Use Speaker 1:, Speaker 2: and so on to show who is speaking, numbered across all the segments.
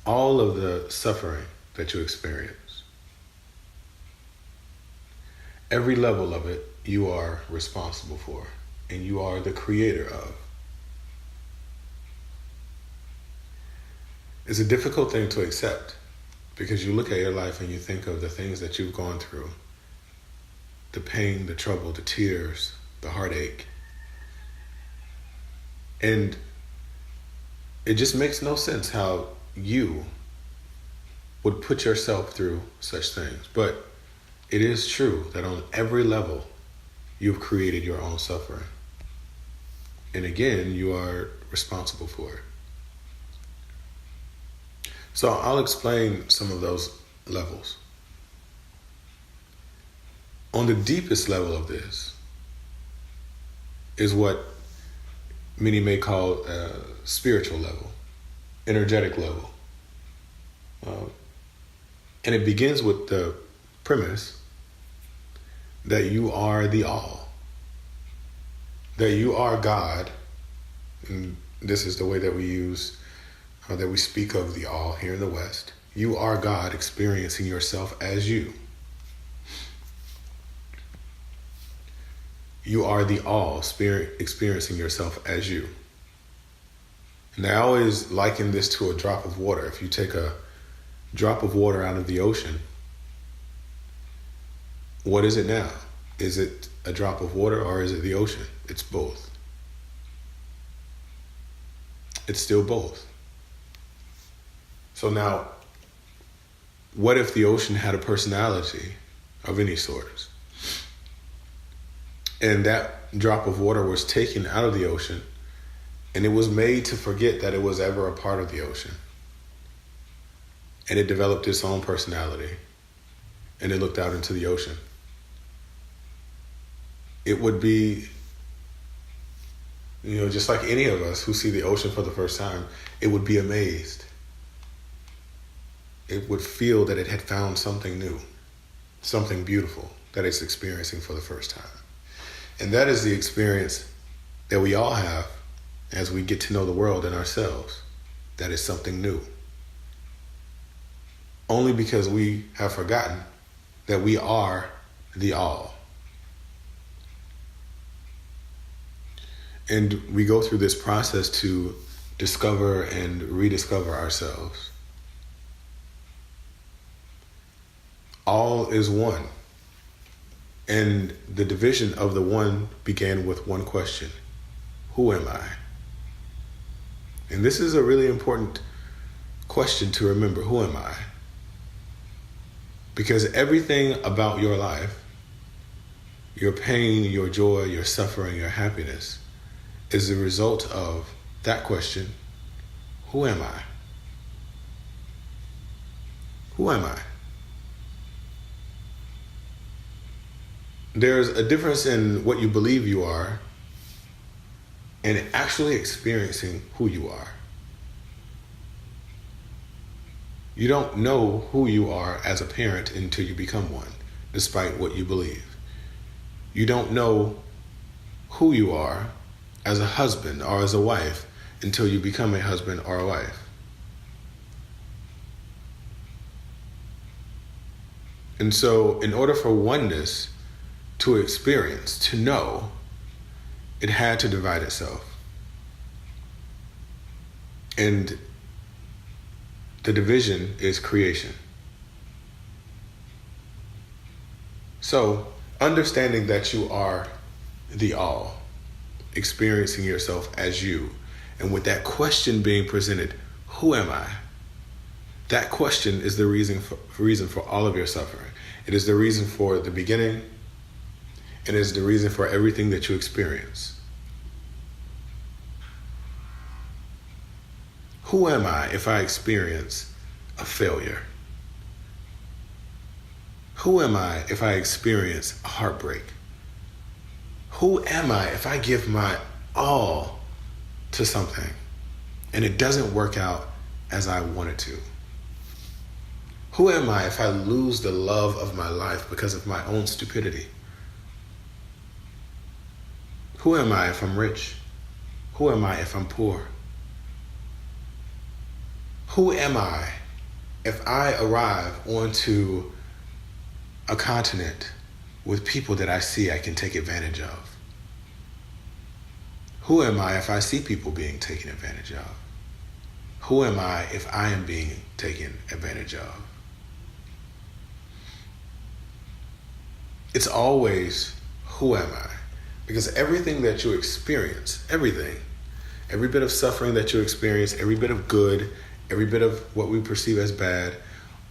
Speaker 1: all of the suffering that you experience, every level of it, you are responsible for, and you are the creator of. It's a difficult thing to accept because you look at your life and you think of the things that you've gone through, the pain, the trouble, the tears, the heartache. And it just makes no sense how you would put yourself through such things. But it is true that on every level, you've created your own suffering. And again, you are responsible for it. So I'll explain some of those levels. On the deepest level of this is what many may call a spiritual level, energetic level. And it begins with the premise that you are the all, that you are God, and this is the way that we use that we speak of the all here in the West. You are God experiencing yourself as you. You are the all experiencing yourself as you. And I always liken this to a drop of water. If you take a drop of water out of the ocean, what is it now? Is it a drop of water or is it the ocean? It's both. It's still both. So now, what if the ocean had a personality of any sort? And that drop of water was taken out of the ocean and it was made to forget that it was ever a part of the ocean. And it developed its own personality and it looked out into the ocean. It would be, just like any of us who see the ocean for the first time, it would be amazed. It would feel that it had found something new, something beautiful that it's experiencing for the first time. And that is the experience that we all have as we get to know the world and ourselves. That is something new. Only because we have forgotten that we are the all. And we go through this process to discover and rediscover ourselves. All is one. And the division of the one began with one question. Who am I? And this is a really important question to remember. Who am I? Because everything about your life, your pain, your joy, your suffering, your happiness, is the result of that question. Who am I? Who am I? There's a difference in what you believe you are and actually experiencing who you are. You don't know who you are as a parent until you become one, despite what you believe. You don't know who you are as a husband or as a wife until you become a husband or a wife. And so in order for oneness to experience, to know, it had to divide itself. And the division is creation. So, understanding that you are the all, experiencing yourself as you, and with that question being presented, who am I? That question is the reason for all of your suffering. It is the reason for the beginning, and it is the reason for everything that you experience. Who am I if I experience a failure? Who am I if I experience a heartbreak? Who am I if I give my all to something and it doesn't work out as I want it to? Who am I if I lose the love of my life because of my own stupidity? Who am I if I'm rich? Who am I if I'm poor? Who am I if I arrive onto a continent with people that I see I can take advantage of? Who am I if I see people being taken advantage of? Who am I if I am being taken advantage of? It's always, who am I? Because everything that you experience, everything, every bit of suffering that you experience, every bit of good, every bit of what we perceive as bad,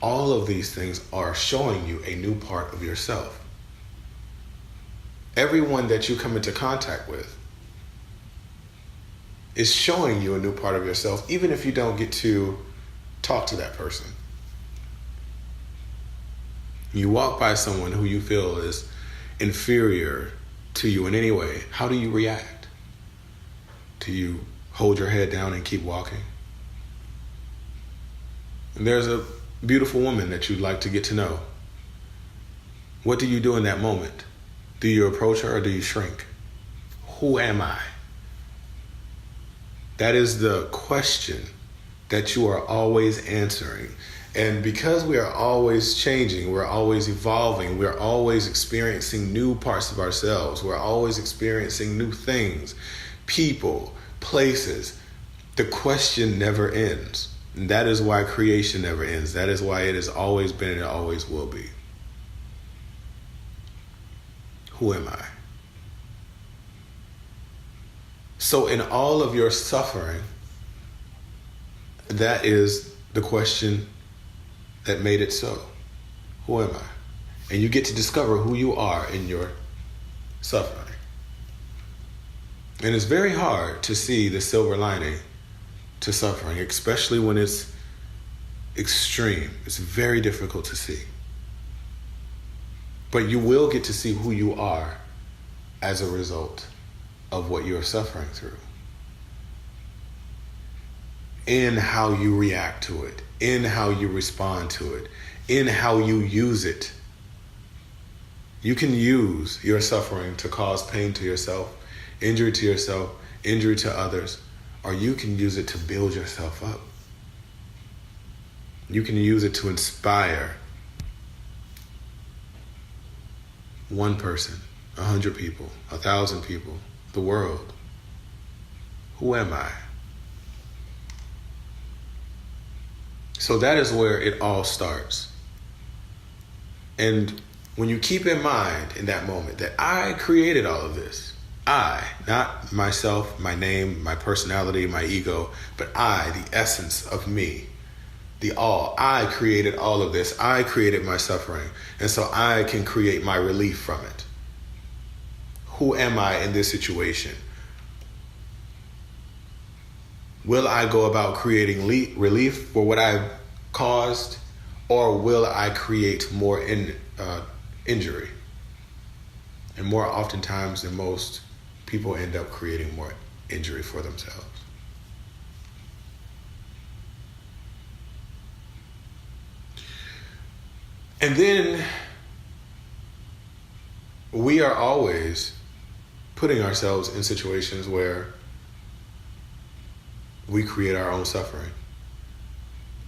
Speaker 1: all of these things are showing you a new part of yourself. Everyone that you come into contact with is showing you a new part of yourself, even if you don't get to talk to that person. You walk by someone who you feel is inferior to you in any way, how do you react? Do you hold your head down and keep walking? And there's a beautiful woman that you'd like to get to know. What do you do in that moment? Do you approach her or do you shrink? Who am I? That is the question that you are always answering. And because we are always changing, we're always evolving, we're always experiencing new parts of ourselves, we're always experiencing new things, people, places, the question never ends. And that is why creation never ends. That is why it has always been and it always will be. Who am I? So in all of your suffering, that is the question that made it so. Who am I? And you get to discover who you are in your suffering. And it's very hard to see the silver lining to suffering, especially when it's extreme. It's very difficult to see. But you will get to see who you are as a result of what you're suffering through. In how you react to it, in how you respond to it, in how you use it. You can use your suffering to cause pain to yourself, injury to others, or you can use it to build yourself up. You can use it to inspire one person, 100 people, 1,000 people, the world. Who am I? So that is where it all starts. And when you keep in mind in that moment that I created all of this, I, not myself, my name, my personality, my ego, but I, the essence of me, the all, I created all of this. I created my suffering. And so I can create my relief from it. Who am I in this situation? Will I go about creating relief for what I've caused, or will I create more injury? And more oftentimes than most, people end up creating more injury for themselves. And then we are always putting ourselves in situations where we create our own suffering.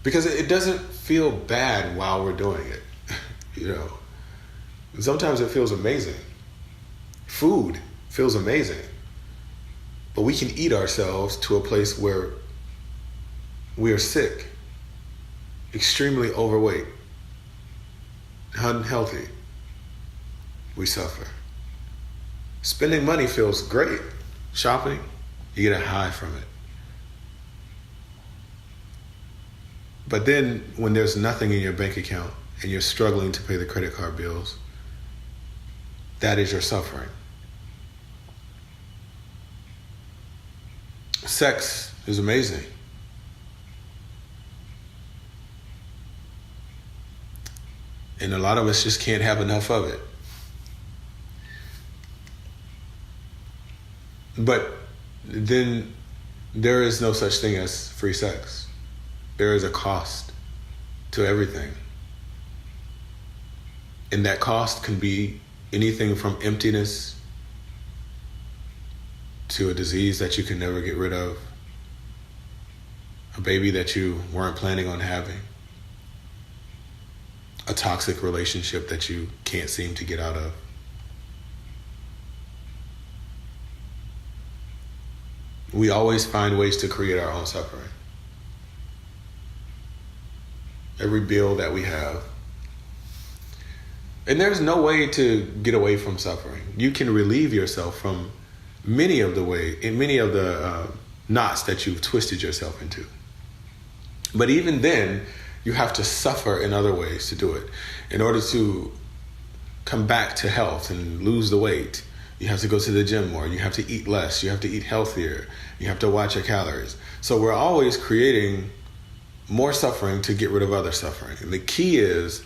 Speaker 1: Because it doesn't feel bad while we're doing it, you know. Sometimes it feels amazing. Food feels amazing. But we can eat ourselves to a place where we are sick, extremely overweight, unhealthy. We suffer. Spending money feels great. Shopping, you get a high from it. But then when there's nothing in your bank account and you're struggling to pay the credit card bills, that is your suffering. Sex is amazing. And a lot of us just can't have enough of it. But then there is no such thing as free sex. There is a cost to everything. And that cost can be anything from emptiness to a disease that you can never get rid of, a baby that you weren't planning on having, a toxic relationship that you can't seem to get out of. We always find ways to create our own suffering. Every bill that we have. And there's no way to get away from suffering. You can relieve yourself from many of the knots that you've twisted yourself into. But even then, you have to suffer in other ways to do it. In order to come back to health and lose the weight, you have to go to the gym more. You have to eat less. You have to eat healthier. You have to watch your calories. So we're always creating more suffering to get rid of other suffering. And the key is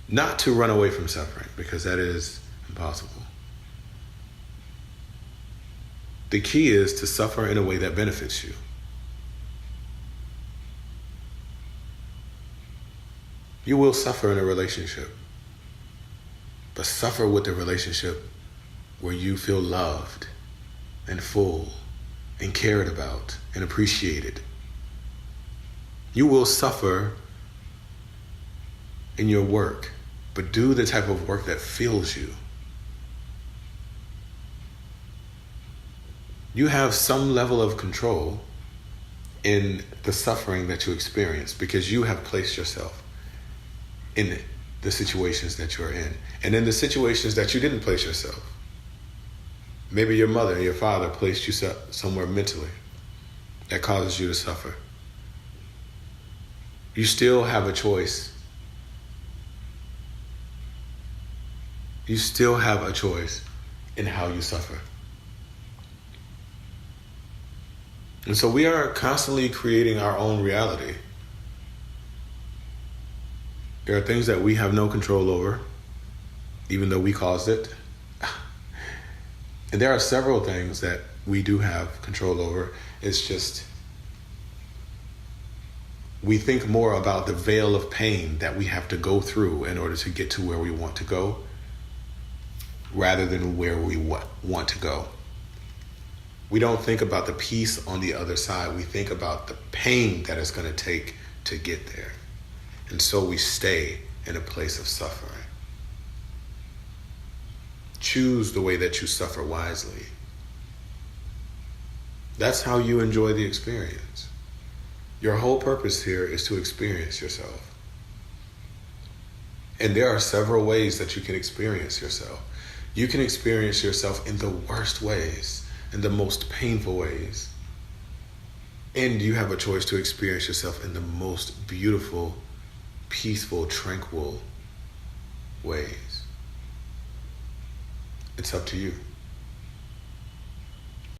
Speaker 1: not to run away from suffering, because that is impossible. The key is to suffer in a way that benefits you. You will suffer in a relationship, but suffer with the relationship where you feel loved and full and cared about and appreciated. You will suffer in your work, but do the type of work that fills you. You have some level of control in the suffering that you experience because you have placed yourself in the situations that you're in. And in the situations that you didn't place yourself. Maybe your mother and your father placed you somewhere mentally that causes you to suffer. You still have a choice. You still have a choice in how you suffer. And so we are constantly creating our own reality. There are things that we have no control over, even though we caused it. And there are several things that we do have control over. It's just we think more about the veil of pain that we have to go through in order to get to where we want to go, rather than where we want to go. We don't think about the peace on the other side. We think about the pain that it's going to take to get there. And so we stay in a place of suffering. Choose the way that you suffer wisely. That's how you enjoy the experience. Your whole purpose here is to experience yourself. And there are several ways that you can experience yourself. You can experience yourself in the worst ways, in the most painful ways. And you have a choice to experience yourself in the most beautiful, peaceful, tranquil ways. It's up to you.